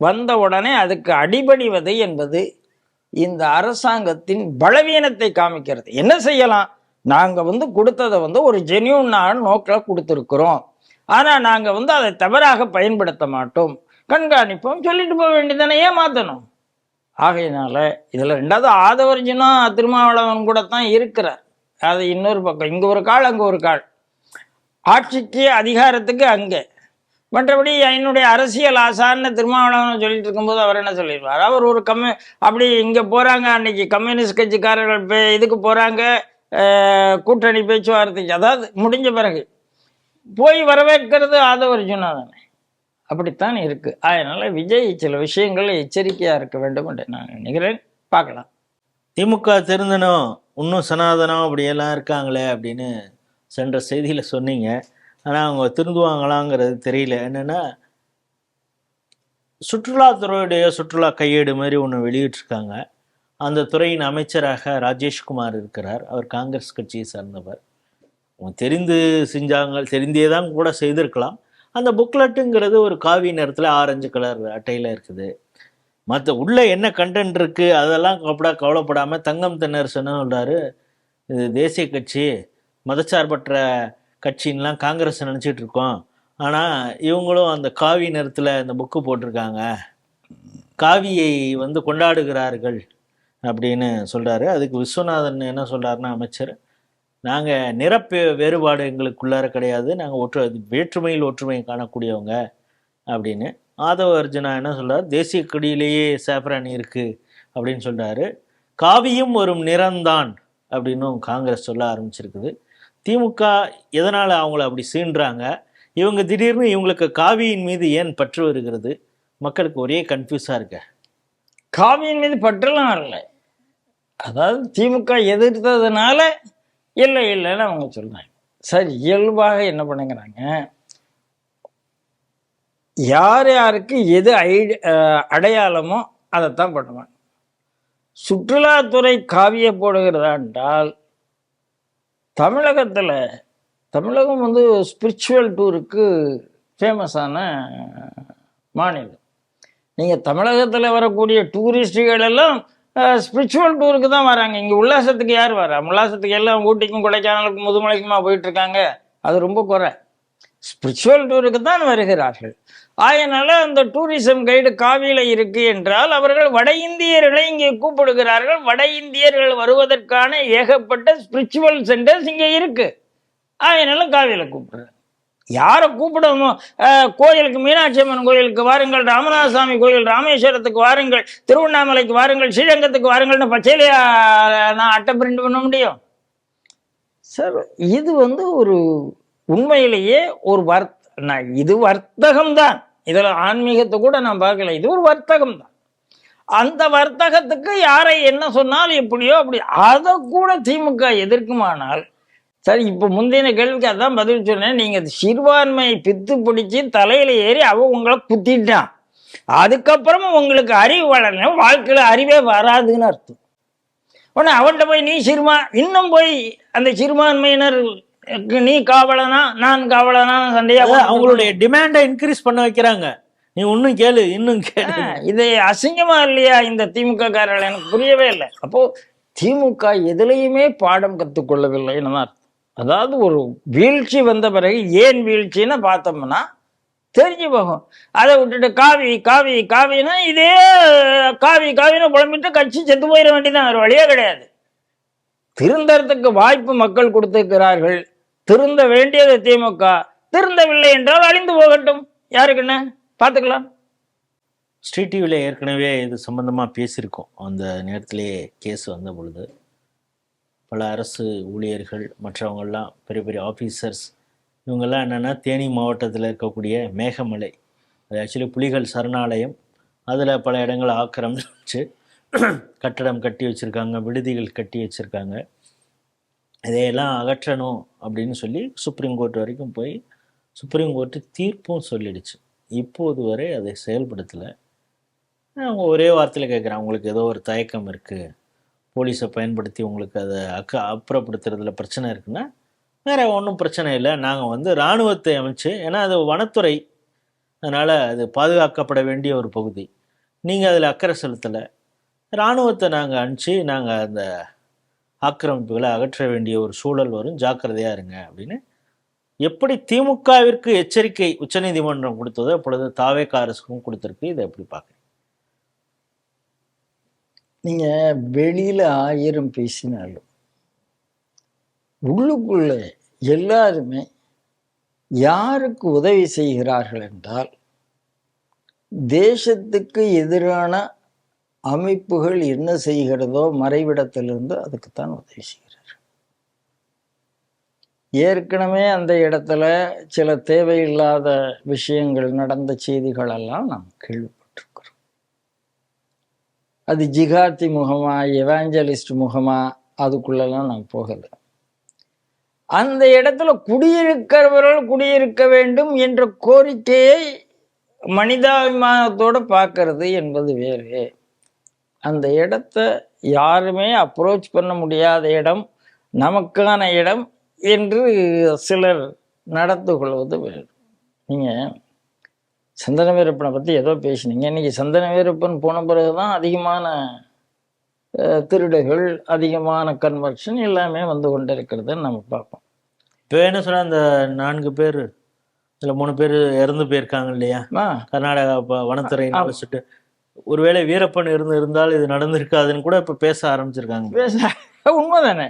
வந்த உடனே அதுக்கு அடிபணிவது என்பது இந்த அரசாங்கத்தின் பலவீனத்தை காமிக்கிறது. என்ன செய்யலாம்? நாங்கள் கொடுத்ததை ஒரு ஜென்யூனான நோக்கில் கொடுத்துருக்குறோம், ஆனால் நாங்கள் அதை தவறாக பயன்படுத்த மாட்டோம், கண்காணிப்போம் சொல்லிட்டு போக வேண்டியதானே, ஏன் மாற்றணும்? ஆகையினால இதில் ரெண்டாவது ஆதவர்ஜுனா திருமாவளவன் கூட தான் இருக்கிறார். அது இன்னொரு பக்கம், இங்கே ஒரு கால் அங்கே ஒரு கால், ஆட்சிக்கு அதிகாரத்துக்கு அங்கே. மற்றபடி என்னுடைய அரசியல் ஆசான்னு திருமாவளவன் சொல்லிட்டு இருக்கும்போது அவர் என்ன சொல்லிடுவார்? அவர் ஒரு அப்படி இங்கே போகிறாங்க, அன்னைக்கு கம்யூனிஸ்ட் கட்சிக்காரர்கள் இதுக்கு போகிறாங்க, கூட்டணி பேச்சுவார்த்தைக்கு, அதாவது முடிஞ்ச பிறகு போய் வரவேற்கிறது ஆதவர்ஜுனா தானே. அப்படித்தான் இருக்கு. அதனால விஜய் சில விஷயங்கள் எச்சரிக்கையாக இருக்க வேண்டும் என்று நான் நினைக்கிறேன். பார்க்கலாம். திமுக திருந்தனும், இன்னும் சனாதனம் அப்படியெல்லாம் இருக்காங்களே அப்படின்னு சென்ற செய்தியில் சொன்னீங்க. ஆனால் அவங்க திருந்துவாங்களாங்கிறது தெரியல. என்னென்னா, சுற்றுலாத்துறையுடைய சுற்றுலா கையேடு மாதிரி ஒன்று வெளியிட்டிருக்காங்க. அந்த துறையின் அமைச்சராக ராஜேஷ்குமார் இருக்கிறார். அவர் காங்கிரஸ் கட்சியை சார்ந்தவர். அவங்க தெரிந்தே தான் கூட செய்திருக்கலாம். அந்த புக்லெட்டுங்கிறது ஒரு காவி நிறத்தில் ஆரஞ்சு கலர் அட்டையில் இருக்குது. மற்ற உள்ளே என்ன கண்டென்ட் இருக்குது அதெல்லாம் கவலைப்படாமல் தங்கம் தென்னரசன் சொல்கிறாரு, இது தேசிய கட்சி, மதச்சார்பற்ற கட்சின்லாம் காங்கிரஸ் நினச்சிட்டு இருக்கோம், ஆனால் இவங்களும் அந்த காவி நிறத்தில் இந்த புக்கு போட்டிருக்காங்க, காவியை கொண்டாடுகிறார்கள் அப்படின்னு சொல்கிறாரு. அதுக்கு விஸ்வநாதன் என்ன சொல்கிறாருன்னா, அமைச்சர், நாங்கள் நிரப்பு வேறுபாடு எங்களுக்குள்ளார கிடையாது, நாங்கள் வேற்றுமையில் ஒற்றுமையை காணக்கூடியவங்க அப்படின்னு. ஆதவ அர்ஜுனா என்ன சொல்கிறார்? தேசிய கொடியிலேயே சாஃப்ரான் இருக்குது அப்படின்னு சொல்கிறாரு. காவியும் ஒரு நிறம்தான் அப்படின்னும் காங்கிரஸ் சொல்ல ஆரம்பிச்சிருக்குது. திமுக எதனால் அவங்கள அப்படி சீன்றாங்க? இவங்க திடீர்னு இவங்களுக்கு காவியின் மீது ஏன் பற்று வருகிறது? மக்களுக்கு ஒரே கன்ஃபியூஸாக இருக்க. காவியின் மீது பற்றெல்லாம் வரல, அதாவது திமுக எதிர்த்ததுனால இல்லைன்னு அவங்க சொல்றாங்க. சரி, இயல்பாக என்ன பண்ணுங்கிறாங்க, யார் யாருக்கு எது அடையாளமோ அதைத்தான் பண்ணுவாங்க. சுற்றுலாத்துறை காவிய போடுகிறதா என்றால், தமிழகம் ஸ்பிரிச்சுவல் டூருக்கு ஃபேமஸான மாநிலம். நீங்கள் தமிழகத்தில் வரக்கூடிய டூரிஸ்டுகள் எல்லாம் ஸ்பிரிச்சுவல் டூருக்கு தான் வராங்க. இங்கே உல்லாசத்துக்கு யார் வரா? உல்லாசத்துக்கு எல்லாம் ஊட்டிக்கும் கொடைக்கானலுக்கும் முதுமலைக்குமா போயிட்டு இருக்காங்க. அது ரொம்ப குறை. ஸ்பிரிச்சுவல் டூருக்கு தான் வருகிறார்கள். அதனால அந்த டூரிசம் கைடு காவியில் இருக்கு என்றால் அவர்கள் வட இந்தியர்களை இங்கே கூப்பிடுகிறார்கள். வட இந்தியர்கள் வருவதற்கான ஏகப்பட்ட ஸ்பிரிச்சுவல் சென்டர்ஸ் இங்கே இருக்கு. அதனால காவியில் கூப்பிடுறாங்க. யாரை கூப்பிடணும்? கோயிலுக்கு, மீனாட்சி அம்மன் கோயிலுக்கு வாருங்கள், ராமநாதசாமி கோயில், ராமேஸ்வரத்துக்கு வாருங்கள், திருவண்ணாமலைக்கு வாருங்கள், ஸ்ரீரங்கத்துக்கு வாருங்கள்னு பச்சையிலையா நான் அட்டை பிரிண்ட் பண்ண முடியும் சார்? இது ஒரு உண்மையிலேயே ஒரு இது வர்த்தகம்தான். இதில் ஆன்மீகத்தை கூட நான் பார்க்கல. இது ஒரு வர்த்தகம் தான். அந்த வர்த்தகத்துக்கு யாரை என்ன சொன்னாலும் எப்படியோ அப்படி அதை கூட திமுக எதிர்க்குமானால் சரி. இப்போ முந்தின கேள்விக்கு அதான் பதில் சொன்னேன். நீங்கள் சிறுபான்மையை பித்து பிடிச்சி தலையில் ஏறி உங்களை குத்திட்டான், அதுக்கப்புறமா உங்களுக்கு அறிவு வளரணும், வாழ்க்கையில் அறிவே வராதுன்னு அர்த்தம். உடனே அவன்கிட்ட போய் நீ இன்னும் போய் அந்த சிறுபான்மையினர் நீ காவலனா நான் காவலனா சண்டையா அவங்களுடைய டிமாண்டை இன்க்ரீஸ் பண்ண வைக்கிறாங்க. நீ இன்னும் கேளு இன்னும் கேளு. இது அசிங்கமா இல்லையா இந்த திமுக காரர்கள்? எனக்கு புரியவே இல்லை. அப்போ திமுக எதுலையுமே பாடம் கற்றுக்கொள்ளவில்லை. அதாவது ஒரு வீழ்ச்சி வந்த பிறகு ஏன் வீழ்ச்சின்னு பார்த்தோம்னா தெரிஞ்சு போகும். அதை விட்டுட்டு காவி காவி காவின்னா இதே காவின்னு புலம்பிட்டு கட்சி செத்து போயிட வேண்டியதான், வேறு வழியே கிடையாது. திருந்தறதுக்கு வாய்ப்பு மக்கள் கொடுத்திருக்கிறார்கள். திருந்த வேண்டியது திமுக. திருந்தவில்லை என்றால் அழிந்து போகட்டும், யாருக்குன்னு பார்த்துக்கலாம். ஸ்ரீ டிவியில் ஏற்கனவே இது சம்பந்தமாக பேசியிருக்கோம். அந்த நேரத்திலேயே கேஸ் வந்த பொழுது பல அரசு ஊழியர்கள் மற்றவங்கள்லாம் பெரிய பெரிய ஆஃபீஸர்ஸ் இவங்கெல்லாம் என்னென்னா தேனி மாவட்டத்தில் இருக்கக்கூடிய மேகமலை, அது ஆக்சுவலி புலிகள் சரணாலயம், அதில் பல இடங்களை ஆக்கிரமிச்சு கட்டடம் கட்டி வச்சுருக்காங்க, விடுதிகள் கட்டி வச்சுருக்காங்க. இதையெல்லாம் அகற்றணும் அப்படின்னு சொல்லி சுப்ரீம் கோர்ட் வரைக்கும் போய் சுப்ரீம் கோர்ட்டு தீர்ப்பும் சொல்லிடுச்சு. இப்போது வரை அதை செயல்படுத்தலை. அவங்க ஒரே வார்த்தையில் கேட்குறாங்க, உங்களுக்கு ஏதோ ஒரு தயக்கம் இருக்குது, போலீஸை பயன்படுத்தி உங்களுக்கு அதை அப்புறப்படுத்துறதுல பிரச்சனை இருக்குன்னா வேறு ஒன்றும் பிரச்சனை இல்லை, நாங்கள் இராணுவத்தை அமைச்சு, ஏன்னா அது வனத்துறை, அதனால் அது பாதுகாக்கப்பட வேண்டிய ஒரு பகுதி, நீங்கள் அதில் அக்கறை செலுத்தலை, இராணுவத்தை நாங்கள் அனுப்பிச்சு நாங்கள் அந்த ஆக்கிரமிப்புகளை அகற்ற வேண்டிய ஒரு சூழல் வரும், ஜாக்கிரதையாக இருங்க அப்படின்னு எப்படி திமுகவிற்கு எச்சரிக்கை உச்சநீதிமன்றம் கொடுத்ததோ அப்பொழுது தாவேகா அரசுக்கும் கொடுத்துருக்கு. இதை எப்படி பார்க்குறீங்க? நீங்கள் வெளியில் 1000 பேசினாலும் உள்ளுக்குள்ள எல்லாருமே யாருக்கு உதவி செய்கிறார்கள் என்றால் தேசத்துக்கு எதிரான அமைப்புகள் என்ன செய்கிறதோ மறைவிடத்திலிருந்து அதுக்குத்தான் உதவி செய்கிறார்கள். ஏற்கனவே அந்த இடத்துல சில தேவையில்லாத விஷயங்கள் நடந்த செய்திகளெல்லாம் நாம் கேள்விப்பட்டிருக்கிறோம். அது ஜிகாத்தி முகமா எவாஞ்சலிஸ்ட் முகமா அதுக்குள்ளெல்லாம் நான் போகலை. அந்த இடத்துல குடியிருக்கிறவர்கள் குடியிருக்க வேண்டும் என்ற கோரிக்கையை மனிதாபிமானத்தோடு பார்க்கறது என்பது வேறு. அந்த இடத்த யாருமே அப்ரோச் பண்ண முடியாத இடம், நமக்கான இடம் என்று சிலர் நடந்து கொள்வது வேறு. நீங்கள் சந்தன வீரப்பனை பற்றி ஏதோ பேசினீங்க. இன்னைக்கு சந்தன வீரப்பன் போன பிறகுதான் அதிகமான திருடுகள், அதிகமான கன்வர்ஷன் எல்லாமே வந்து கொண்டு இருக்கிறதுன்னு நம்ம பார்ப்போம். இப்போ என்ன சொன்னால் அந்த 4 பேர் இதில் 3 பேர் இறந்து போயிருக்காங்க இல்லையா, கர்நாடகா வனத்துறைன்னு வச்சுட்டு, ஒருவேளை வீரப்பன் இருந்தால் இது நடந்திருக்காதுன்னு கூட இப்போ பேச ஆரம்பிச்சிருக்காங்க. உண்மைதானே,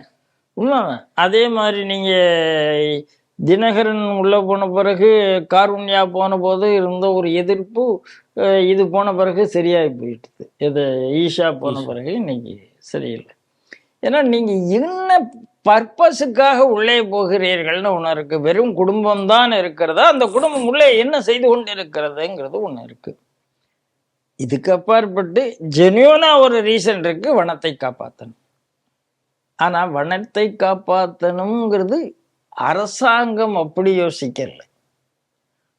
உண்மைதான். அதே மாதிரி நீங்கள் தினகரன் உள்ளே போன பிறகு, காருண்யா போன போது இருந்த ஒரு எதிர்ப்பு இது போன பிறகு சரியாகி போயிட்டுது. இது ஈஷா போன பிறகு இன்னைக்கு சரியில்லை. ஏன்னா நீங்கள் என்ன பர்பஸுக்காக உள்ளே போகிறீர்கள்னு ஒன்று இருக்குது. வெறும் குடும்பம் தான் இருக்கிறதா, அந்த குடும்பம் உள்ளே என்ன செய்து கொண்டு இருக்கிறதுங்கிறது ஒன்று இருக்குது. இதுக்கு அப்பாற்பட்டு ஜென்யூனாக ஒரு ரீசன் இருக்கு, வனத்தை காப்பாற்றணும். ஆனால் வனத்தை காப்பாற்றணுங்கிறது அரசாங்கம் அப்படி யோசிக்கல.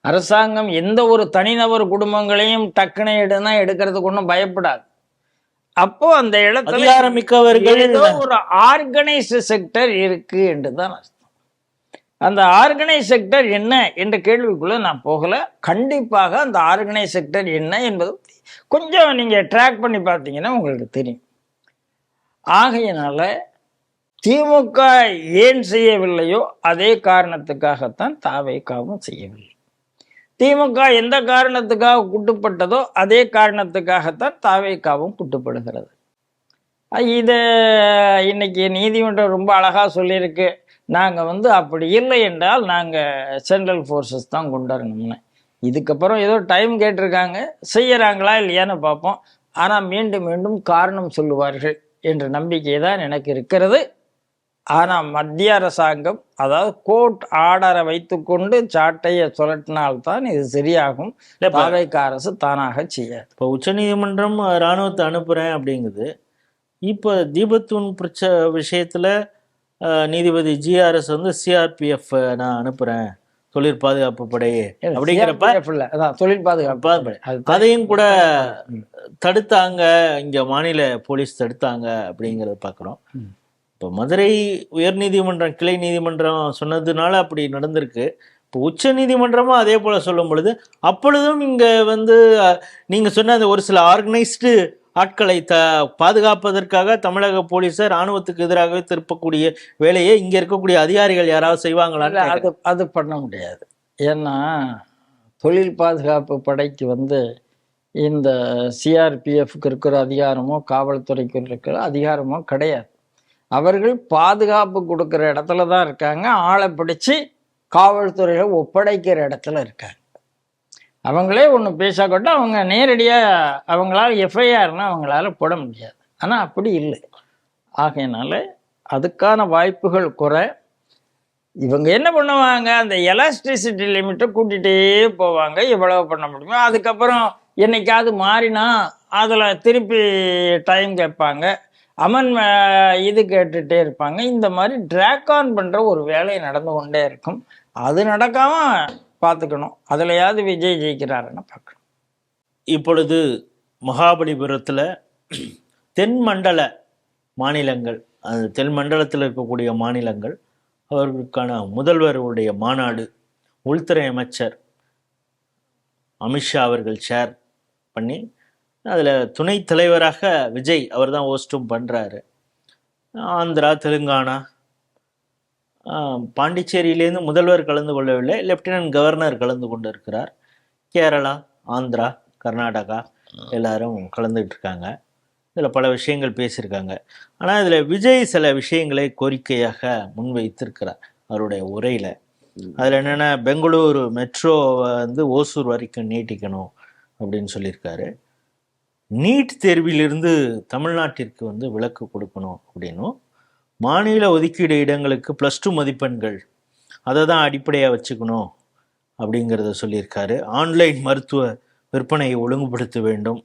அரசாங்கம் எந்த ஒரு தனிநபர் குடும்பங்களையும் டக்குனை எடுக்கிறதுக்கு ஒன்றும் பயப்படாது. அப்போ அந்த இடத்துல ஆரம்பிக்கவர்கள் ஏதோ ஒரு ஆர்கனைஸ்டு செக்டர் இருக்கு என்றுதான் அர்த்தம். அந்த ஆர்கனைஸ் செக்டர் என்ன என்ற கேள்விக்குள்ள நான் போகல. கண்டிப்பாக அந்த ஆர்கனைஸ் செக்டர் என்ன என்பது கொஞ்சம் நீங்க ட்ராக் பண்ணி பார்த்தீங்கன்னா உங்களுக்கு தெரியும். ஆகையினால திமுக ஏன் செய்யவில்லையோ அதே காரணத்துக்காகத்தான் தாவேகாவும் செய்யவில்லை. திமுக எந்த காரணத்துக்காக குட்டுப்பட்டதோ அதே காரணத்துக்காகத்தான் தாவேகாவும் குட்டுப்படுகிறது. இதை இன்னைக்கு நீதிமன்றம் ரொம்ப அழகாக சொல்லியிருக்கு. நாங்கள் அப்படி இல்லை என்றால் நாங்கள் சென்ட்ரல் ஃபோர்ஸஸ் தான் கொண்டாடணும்னு. இதுக்கப்புறம் ஏதோ டைம் கேட்டிருக்காங்க, செய்யறாங்களா இல்லையான்னு பார்ப்போம். ஆனால் மீண்டும் மீண்டும் காரணம் சொல்லுவார்கள் என்ற நம்பிக்கை தான் எனக்கு இருக்கிறது. ஆனால் மத்திய அரசாங்கம், அதாவது கோர்ட் ஆர்டரை வைத்துக்கொண்டு சாட்டையை சுழட்டினால்தான் இது சரியாகும். தாவேகா அரசு தானாக செய்யாது. இப்போ உச்சநீதிமன்றம் இராணுவத்தை அனுப்புகிறேன் அப்படிங்குது. இப்போ தீபத்தூன் விஷயத்தில் நீதிபதி GRS CRPF நான் அனுப்புகிறேன், தொழில் பாதுகாப்பு படை அப்படிங்கிறப்ப தொழில் பாதுகாப்பு அதையும் கூட தடுத்தாங்க, இங்கே மாநில போலீஸ் தடுத்தாங்க அப்படிங்கிறத பார்க்குறோம். இப்போ மதுரை உயர்நீதிமன்றம் கிளை நீதிமன்றம் சொன்னதுனால அப்படி நடந்திருக்கு. இப்போ உச்ச நீதிமன்றமும் அதே போல சொல்லும் பொழுது, அப்பொழுதும் இங்கே வந்து நீங்கள் சொன்ன அந்த ஒரு சில ஆர்கனைஸ்டு ஆட்களை பாதுகாப்பதற்காக தமிழக போலீஸார் இராணுவத்துக்கு எதிராகவே திருப்பக்கூடிய வேலையை இங்கே இருக்கக்கூடிய அதிகாரிகள் யாராவது செய்வாங்களான்னு அது பண்ண முடியாது. ஏன்னா தொழில் பாதுகாப்பு படைக்கு வந்து இந்த சிஆர்பிஎஃப்க்கு இருக்கிற அதிகாரமோ காவல்துறைக்கு இருக்கிற அதிகாரமோ கிடையாது. அவர்கள் பாதுகாப்பு கொடுக்குற இடத்துல தான் இருக்காங்க. ஆளை பிடிச்சி காவல்துறையில் ஒப்படைக்கிற இடத்துல இருக்காங்க. அவங்களே ஒன்று பேசாக்கட்ட அவங்க நேரடியாக அவங்களால எஃப்ஐஆர்னா அவங்களால போட முடியாது. ஆனால் அப்படி இல்லை. ஆகையினால அதுக்கான வாய்ப்புகள் குறை. இவங்க என்ன பண்ணுவாங்க, அந்த எலக்ட்ரிசிட்டி லிமிட்டை கூட்டிகிட்டே போவாங்க, எவ்வளவு பண்ண முடியுமோ. அதுக்கப்புறம் என்னைக்காவது மாறினா அதில் திருப்பி டைம் கேட்பாங்க, இது கேட்டுகிட்டே இருப்பாங்க. இந்த மாதிரி ட்ராக் ஆன் பண்ணுற ஒரு வேலை நடந்து கொண்டே இருக்கும். அது நடக்காமல் பார்த்துக்கணும். அதுலையாவது விஜய் ஜெயிக்கிறாருன்னு பார்க்கணும். இப்பொழுது மகாபலிபுரத்தில் தென்மண்டல மாநிலங்கள், அது தென் மண்டலத்தில் இருக்கக்கூடிய மாநிலங்கள் அவர்களுக்கான முதல்வருடைய மாநாடு உள்துறை அமைச்சர் அமித்ஷா அவர்கள் ஷேர் பண்ணி அதில் துணைத் தலைவராக விஜய் அவர் தான் ஹோஸ்ட்டும் பண்ணுறாரு. ஆந்திரா, தெலுங்கானா, பாண்டிச்சேரியிலேருந்து முதல்வர் கலந்து கொள்ளவில்லை, லெப்டினன்ட் கவர்னர் கலந்து கொண்டு இருக்கிறார். கேரளா, ஆந்திரா, கர்நாடகா எல்லாரும் கலந்துகிட்டு இருக்காங்க. இதில் பல விஷயங்கள் பேசியிருக்காங்க. ஆனால் இதில் விஜய் சில விஷயங்களை கோரிக்கையாக முன்வைத்திருக்கிறார் அவருடைய உரையில். அதில் என்னென்னா, பெங்களூரு மெட்ரோவை வந்து ஓசூர் வரைக்கும் நீட்டிக்கணும் அப்படின்னு சொல்லியிருக்காரு. நீட் தேர்விலிருந்து தமிழ்நாட்டிற்கு வந்து விலக்கு கொடுக்கணும் அப்படின்னும், மாநில ஒதுக்கீடு இடங்களுக்கு +2 மதிப்பெண்கள் அதை தான் அடிப்படையாக வச்சுக்கணும் அப்படிங்கிறத சொல்லியிருக்காரு. ஆன்லைன் மருத்துவ விற்பனையை ஒழுங்குபடுத்த வேண்டும்,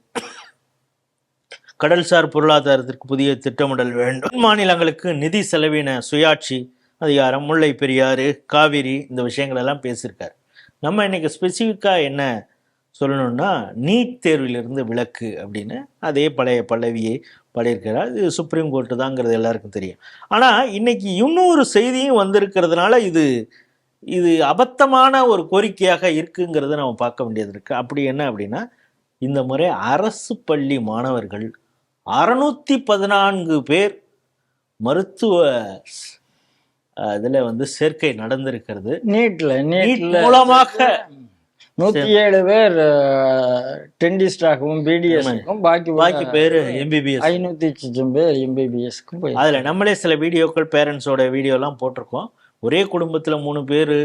கடல்சார் பொருளாதாரத்திற்கு புதிய திட்டமிடல் வேண்டும், மாநிலங்களுக்கு நிதி செலவின சுயாட்சி அதிகாரம், முல்லை பெரியாறு, காவிரி, இந்த விஷயங்கள் எல்லாம் பேசியிருக்காரு. நம்ம இன்னைக்கு ஸ்பெசிஃபிக்காக என்ன சொல்லணும்னா, நீட் தேர்விலிருந்து விலக்கு அப்படின்னு அதே பழைய பல்லவியை பாடியிருக்கிறார். இது சுப்ரீம் கோர்ட்டு தாங்கிறது எல்லாருக்கும் தெரியும். ஆனால் இன்னைக்கு இன்னொரு செய்தியும் வந்திருக்கிறதுனால இது அபத்தமான ஒரு கோரிக்கையாக இருக்குங்கிறத நம்ம பார்க்க வேண்டியது இருக்குது. அப்படி என்ன அப்படின்னா, இந்த முறை அரசு பள்ளி மாணவர்கள் 614 பேர் மருத்துவ இதில் வந்து சேர்க்கை நடந்திருக்கிறது. நீட் மூலமாக 107 பேர் டென்டிஸ்டாகவும் பிடிஎஸ்க்கும், பாக்கி பேர் எம்பிபிஎஸ், 500 பேர் எம்பிபிஎஸ்க்கும். அதில் நம்மளே சில வீடியோக்கள் பேரண்ட்ஸோட வீடியோலாம் போட்டிருக்கோம். ஒரே குடும்பத்தில் 3 பேர்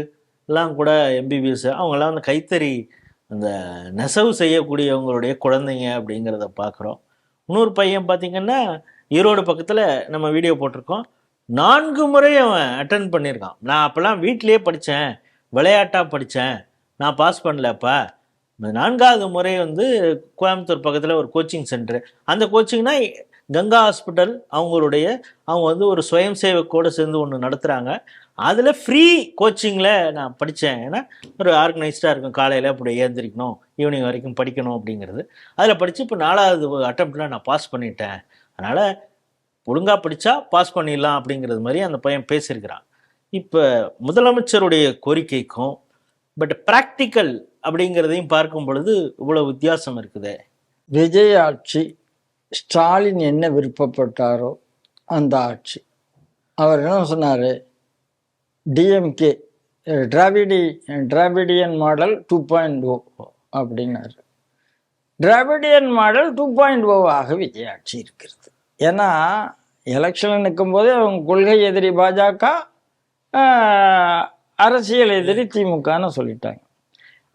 எல்லாம் கூட எம்பிபிஎஸ். அவங்கெல்லாம் அந்த கைத்தறி அந்த நெசவு செய்யக்கூடியவங்களுடைய குழந்தைங்க அப்படிங்கிறத பார்க்குறோம். இன்னொரு பையன் பார்த்திங்கன்னா ஈரோடு பக்கத்தில் நம்ம வீடியோ போட்டிருக்கோம். 4 முறை அவன் அட்டன் பண்ணியிருக்கான். நான் அப்போல்லாம் வீட்டிலேயே படித்தேன், விளையாட்டாக படித்தேன், நான் பாஸ் பண்ணலப்பா. 4வது முறை வந்து கோயம்புத்தூர் பக்கத்தில் ஒரு கோச்சிங் சென்டரு, அந்த கோச்சிங்னா கங்கா ஹாஸ்பிட்டல் அவங்க வந்து ஒரு சுயம் சேவக்கோடு சேர்ந்து ஒன்று நடத்துகிறாங்க. அதில் ஃப்ரீ கோச்சிங்கில் நான் படித்தேன். ஏன்னா ஒரு ஆர்கனைஸ்டாக இருக்கும், காலையில் அப்படி ஏந்திரிக்கணும், ஈவினிங் வரைக்கும் படிக்கணும் அப்படிங்கிறது. அதில் படித்து இப்போ 4வது அட்டம்ப்டில் நான் பாஸ் பண்ணிட்டேன், அதனால் ஒழுங்காக படித்தா பாஸ் பண்ணிடலாம் அப்படிங்கிறது மாதிரி அந்த பையன் பேசியிருக்கிறான். இப்போ முதலமைச்சருடைய கோரிக்கைக்கும் பட் ப்ராக்டிக்கல் அப்படிங்கிறதையும் பார்க்கும் பொழுது இவ்வளோ வித்தியாசம் இருக்குது. விஜய் ஆட்சி, ஸ்டாலின் என்ன விருப்பப்பட்டாரோ அந்த ஆட்சி. அவர் என்ன சொன்னார், டிஎம்கே டிராவிடியன் மாடல் 2.0 அப்படின்னாரு. டிராவிடியன் மாடல் 2.0 விஜய் ஆட்சி இருக்கிறது. ஏன்னா எலெக்ஷனில் நிற்கும் போதே அவங்க கொள்கை எதிரி பாஜக, அரசியல் எதிரி திமுகன்னு சொல்லிட்டாங்க.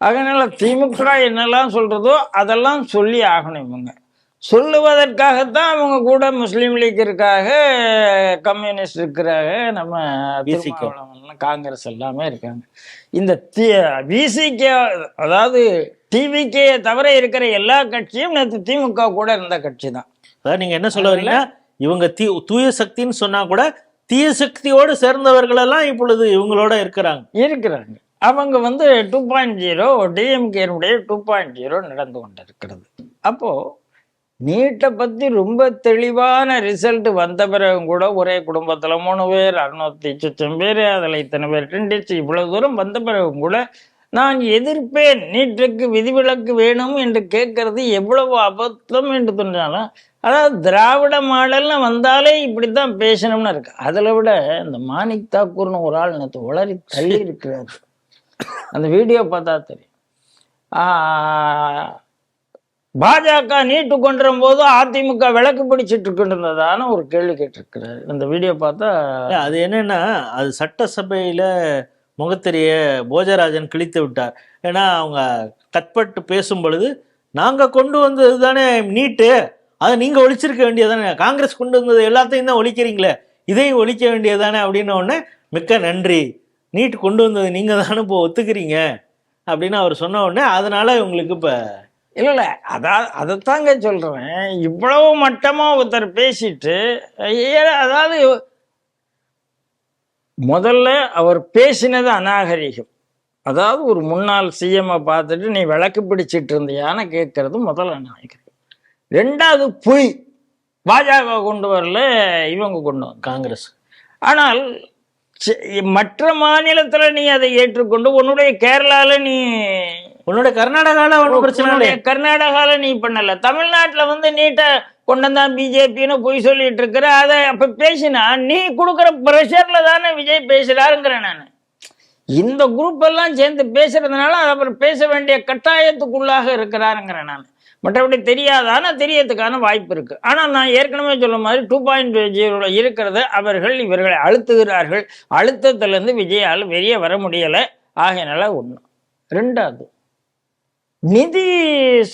அதனால திமுக என்னெல்லாம் சொல்றதோ அதெல்லாம் சொல்லி ஆகணும். இவங்க சொல்லுவதற்காகத்தான் அவங்க கூட முஸ்லீம் லீக் இருக்காங்க, கம்யூனிஸ்ட் இருக்கிறாங்க, நம்ம காங்கிரஸ் எல்லாமே இருக்காங்க. இந்த விசிகே, அதாவது டிவிகே தவிர இருக்கிற எல்லா கட்சியும் நேற்று திமுக கூட இருந்த கட்சி தான். அதாவது நீங்க என்ன சொல்ல வரீங்க, இவங்க தூய சக்தின்னு சொன்னா கூட தீய சக்தியோடு சேர்ந்தவர்கள் எல்லாம் இப்பொழுது இவங்களோட இருக்கிறாங்க. அவங்க வந்து 2.0 டிஎம்கேனுடைய 2.0 நடந்து கொண்டிருக்கிறது. அப்போ நீட்டை பற்றி ரொம்ப தெளிவான ரிசல்ட் வந்த பிறகும் கூட ஒரே குடும்பத்தில் 3 பேர் 600 சொச்சம் பேர் அதில் இத்தனை பேர் டெண்டிச்சு இவ்வளவு தூரம் வந்த பிறகும் கூட நான் எதிர்ப்பேன், நீட்டுக்கு விதிவிலக்கு வேணும் என்று கேட்கறது எவ்வளவு அபத்தம் என்று தோன்றாலும், அதாவது திராவிட மாடல்னு வந்தாலே இப்படித்தான் பேசணும்னு இருக்கு. அதில் விட இந்த மாணிக் தாக்கூர்னு ஒரு ஆள் நேற்று உளறி தள்ளி இருக்கிறார். அந்த வீடியோ பார்த்தா தெரியும். பாஜக நீட்டு கொண்டு போது அதிமுக விளக்கு பிடிச்சிட்டு இருக்கின்றதான ஒரு கேள்வி கேட்டிருக்கிறாரு. அந்த வீடியோ பார்த்தா அது என்னன்னா, அது சட்டசபையில முகத்திரிய போஜராஜன் கிழித்து விட்டார். ஏன்னா அவங்க கட்பட்டு பேசும் பொழுது நாங்க கொண்டு வந்தது தானே நீட்டு, அதை நீங்க ஒழிச்சிருக்க வேண்டியதானே, காங்கிரஸ் கொண்டு வந்தது எல்லாத்தையும் தான் ஒழிக்கிறீங்களே, இதையும் ஒழிக்க வேண்டியதானே அப்படின்ன உடனே மிக்க நன்றி, நீட் கொண்டு வந்தது நீங்க தானே இப்போ ஒத்துக்கிறீங்க அப்படின்னு அவர் சொன்ன உடனே அதனால உங்களுக்கு இப்ப இல்லை அதைத்தாங்க சொல்றேன். இவ்வளவு மட்டமா ஒருத்தர் பேசிட்டு, அதாவது முதல்ல அவர் பேசினது அநாகரிகம். அதாவது ஒரு முன்னாள் சிஎம்ஐ பார்த்துட்டு நீ விளக்கு பிடிச்சிட்டு இருந்தியான்னு கேட்கறது முதல்ல அநாகரிகம். 2வது பொய். பாஜக கொண்டு வரல, இவங்க கொண்டு வந்த காங்கிரஸ். ஆனால் மற்ற மாநிலத்துல நீ அதை ஏற்றுக்கொண்டு உன்னுடைய கேரளால நீ, உன்னோட கர்நாடகால ஒன்றும் பிரச்சனை இல்லை, கர்நாடகால நீ பண்ணல, தமிழ்நாட்டுல வந்து நீட்டை கொண்டு வந்தான் பிஜேபின்னு பொய் சொல்லிட்டு இருக்கிற. அதை அப்ப பேசினா நீ கொடுக்குற ப்ரெஷர்ல தானே விஜய் பேசுறாருங்கிறேன் நான். இந்த குரூப் எல்லாம் சேர்ந்து பேசுறதுனால அவர் பேச வேண்டிய கட்டாயத்துக்குள்ளாக இருக்கிறாருங்கிறேன் நான். மற்றபடி தெரியாதான தெரியறதுக்கான வாய்ப்பு இருக்கு. ஆனால் நான் ஏற்கனவே சொல்ல மாதிரி 2.0 இருக்கிறத இவர்களை அழுத்துகிறார்கள். அழுத்தத்திலேருந்து விஜயால் வெளியே வர முடியலை. ஆகையினால 1. 2வது நிதி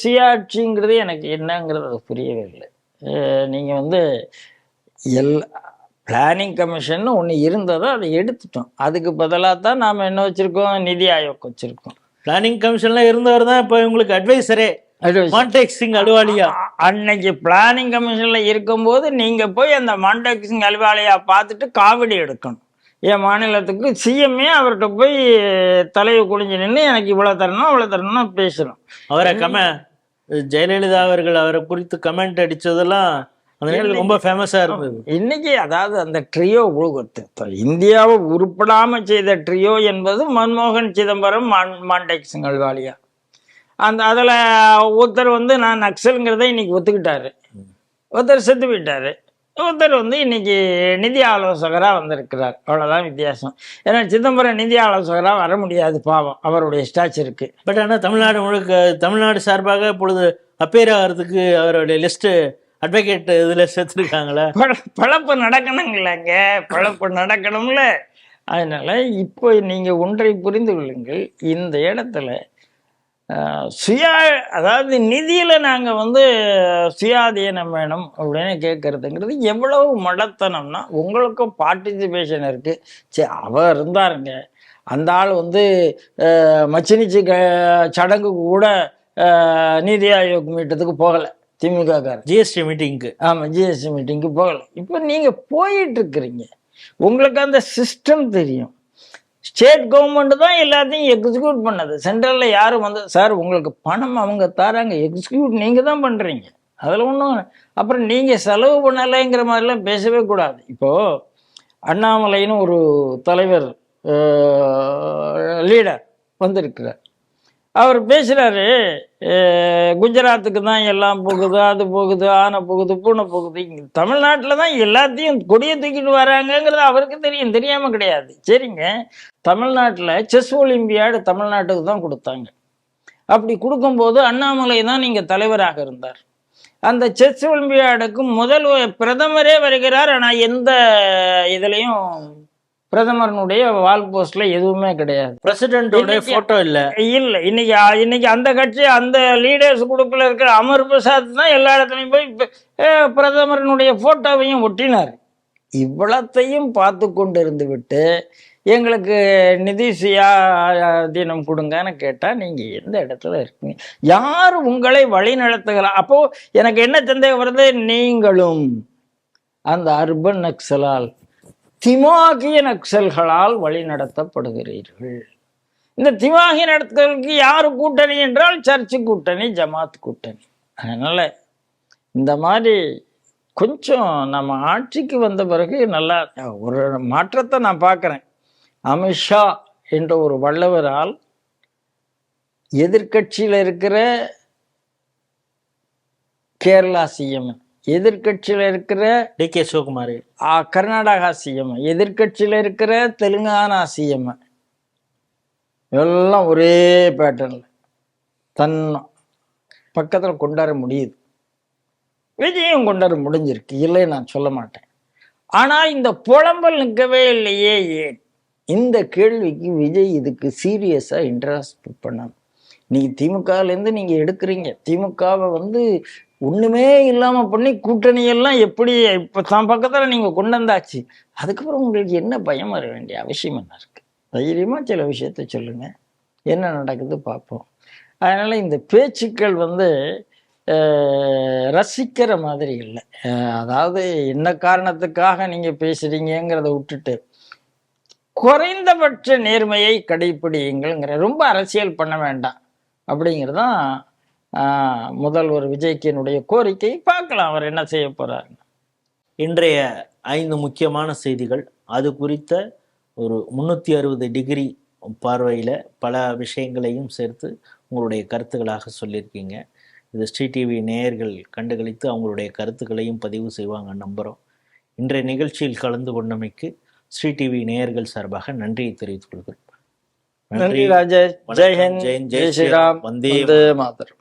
சுயாட்சிங்கிறது எனக்கு என்னங்கிறது அது புரியவே இல்லை. நீங்கள் வந்து பிளானிங் கமிஷன் ஒன்று இருந்ததோ அதை எடுத்துட்டோம். அதுக்கு பதிலாக தான் நாம் என்ன வச்சுருக்கோம், நிதி ஆயோக் வச்சுருக்கோம். பிளானிங் கமிஷன்ல இருந்தவர் தான் இப்போ உங்களுக்கு அட்வைசரே மான்டேக் சிங் அலுவாலியா. அன்னைக்கு பிளானிங் கமிஷன்ல இருக்கும்போது நீங்க போய் அந்த மான்டேக் சிங் அலுவாலியா பார்த்துட்டு காவடி எடுக்கணும். என் மாநிலத்துக்கு சிஎம்ஏ அவர்கிட்ட போய் தலையை குடிஞ்சு நின்று எனக்கு இவ்வளவு தரணும்னு பேசணும். அவரை ஜெயலலிதா அவர்கள் அவரை குறித்து கமெண்ட் அடிச்சதெல்லாம் அந்த நேரத்தில் ரொம்ப ஃபேமஸா இருந்தது. இன்னைக்கு அதாவது அந்த ட்ரியோ இந்தியாவை உருப்படாம செய்த ட்ரியோ என்பது மன்மோகன், சிதம்பரம், மான்டேக் சிங் அலுவாலியா. அதில் ஒருத்தர் வந்து நான் நக்சலுங்கிறத இன்னைக்கு ஒத்துக்கிட்டாரு, ஒருத்தர் செத்து போயிட்டாரு, ஒருத்தர் வந்து இன்னைக்கு நிதி ஆலோசகராக வந்திருக்கிறார். அவ்வளோதான் வித்தியாசம். ஏன்னா சிதம்பரம் நிதி ஆலோசகராக வர முடியாது, பாவம், அவருடைய ஸ்டாச்சருக்கு. பட் ஆனால் தமிழ்நாடு முழுக்க தமிழ்நாடு சார்பாக இப்பொழுது அப்பேர் ஆகிறதுக்கு அவருடைய லிஸ்ட்டு அட்வொகேட் இதில் சேர்த்துருக்காங்களே. பழப்பு நடக்கணுங்களாங்க, பழப்பு நடக்கணும்ல. அதனால இப்போ நீங்கள் ஒன்றை புரிந்து கொள்ளுங்கள், இந்த இடத்துல அதாவது நிதியில் நாங்கள் வந்து சுயாதீனம் வேணும் அப்படின்னு கேட்கறதுங்கிறது எவ்வளவு மடத்தனம்னா, உங்களுக்கும் பார்ட்டிசிபேஷன் இருக்குது. சரி, அவர் இருந்தாருங்க, அந்த ஆள் வந்து மச்சினிச்சி சடங்குக்கு கூட நீதி ஆயோக் மீட்டத்துக்கு போகலை, திமுககாரர் ஜிஎஸ்டி மீட்டிங்க்கு. ஆமாம், ஜிஎஸ்டி மீட்டிங்க்கு போகலை. இப்போ நீங்கள் போயிட்டு இருக்கிறீங்க, உங்களுக்கு அந்த சிஸ்டம் தெரியும். ஸ்டேட் கவர்மெண்ட் தான் எல்லாத்தையும் எக்ஸிக்யூட் பண்ணது. சென்ட்ரலில் யாரும் வந்து சார் உங்களுக்கு பணம் அவங்க தராங்க, எக்ஸிக்யூட் நீங்கள் தான் பண்ணுறீங்க, அதில் ஒன்றும். அப்புறம் நீங்கள் செலவு பண்ணலைங்கிற மாதிரிலாம் பேசவே கூடாது. இப்போது அண்ணாமலைன்னு ஒரு தலைவர் லீடர் வந்திருக்கிறார், அவர் பேசுகிறாரு, குஜராத்துக்கு தான் எல்லாம் போகுது, அது போகுது, ஆனை போகுது, பூனை போகுது, இங்கே தமிழ்நாட்டில் தான் எல்லாத்தையும் கொடியை தூக்கிட்டு வராங்கங்கிறது அவருக்கு தெரியும், தெரியாமல் கிடையாது. சரிங்க, தமிழ்நாட்டில் செஸ் ஒலிம்பியாடு தமிழ்நாட்டுக்கு தான் கொடுத்தாங்க. அப்படி கொடுக்கும்போது அண்ணாமலை தான் நீங்கள் தலைவராக இருந்தார். அந்த செஸ் ஒலிம்பியாடுக்கு முதல் பிரதமரே வருகிறார். ஆனால் எந்த இதுலேயும் பிரதமரனுடைய வால் போஸ்ட்ல எதுவுமே கிடையாது, பிரசிடென்டோட போட்டோ இல்லை. இன்னைக்கு அந்த கட்சி அந்த லீடர்ஸ் குரூப்ல இருக்கிற அமர் பிரசாத் தான் எல்லா இடத்துலையும் போய் பிரதமரனுடைய போட்டோவையும் ஒட்டினார். இவ்வளத்தையும் பார்த்து கொண்டு இருந்து விட்டு எங்களுக்கு நிதி சுயாதீனம் கொடுங்கன்னு கேட்டால் நீங்கள் எந்த இடத்துல இருக்கீங்க? யார் உங்களை வழி நடத்துகிறா? அப்போது எனக்கு என்ன சந்தேகம் வருது, நீங்களும் அந்த அர்பன் நக்சலால், திமாகிய நக்சல்களால் வழி நடத்தப்படுகிறீர்கள். இந்த திமாகிய நடத்துகளுக்கு யார் கூட்டணி என்றால் சர்ச்சு கூட்டணி, ஜமாத் கூட்டணி. அதனால் இந்த மாதிரி கொஞ்சம் நம்ம ஆட்சிக்கு வந்த பிறகு நல்லா ஒரு மாற்றத்தை நான் பார்க்குறேன். அமித்ஷா என்ற ஒரு வல்லவரால் எதிர்க்கட்சியில் இருக்கிற கேரளா சிஎம், எதிர்க்கட்சியில் இருக்கிற DK சிவகுமார், கர்நாடகா சிஎம், எதிர்க்கட்சியில் இருக்கிற தெலுங்கானா சிஎம் எல்லாம் ஒரே பேட்டர்னில் தன் பக்கத்தில் கொண்டாட முடியுது. விஜயம் கொண்டாட முடிஞ்சிருக்கு, இல்லை நான் சொல்ல மாட்டேன். ஆனால் இந்த புலம்பல் நிற்கவே இல்லையே ஏன்? இந்த கேள்விக்கு விஜய் இதுக்கு சீரியஸாக இன்ட்ரெஸ்ட் பண்ணணும். நீங்கள் திமுகலேருந்து நீங்கள் எடுக்கிறீங்க, திமுகவை வந்து ஒன்றுமே இல்லாமல் பண்ணி கூட்டணியெல்லாம் எப்படி இப்போ தான் பக்கத்தில் நீங்கள் கொண்டு வந்தாச்சு, அதுக்கப்புறம் உங்களுக்கு என்ன பயம் வர வேண்டிய அவசியம் என்ன இருக்குது? தைரியமாக சில விஷயத்த சொல்லுங்கள், என்ன நடக்குது பார்ப்போம். அதனால் இந்த பேச்சுக்கள் வந்து ரசிக்கிற மாதிரி இல்லை. அதாவது என்ன காரணத்துக்காக நீங்கள் பேசுகிறீங்கிறத விட்டுட்டு குறைந்தபட்ச நேர்மையை கடைப்பிடியுங்கள்ங்கிற, ரொம்ப அரசியல் பண்ண வேண்டாம் அப்படிங்கிறதான் முதல்வர் விஜய்க்கு என்னுடைய கோரிக்கை. பார்க்கலாம் அவர் என்ன செய்ய போகிறார். இன்றைய 5 முக்கியமான செய்திகள், அது குறித்த ஒரு 360 டிகிரி பார்வையில் பல விஷயங்களையும் சேர்த்து உங்களுடைய கருத்துக்களாக சொல்லியிருக்கீங்க. இது ஸ்ரீ டிவி நேயர்கள் கண்டுகளித்து அவங்களுடைய கருத்துக்களையும் பதிவு செய்வாங்க நம்புகிறோம். இன்றைய நிகழ்ச்சியில் கலந்து கொண்டமைக்கு ஸ்ரீ டிவி நேயர்கள் சார்பாக நன்றியை தெரிவித்துக் கொள்கிறோம். நன்றி ராஜேஷ். ஜெய் ஹிந்த், ஜெய் ஸ்ரீராம், வந்தே மாதரம்.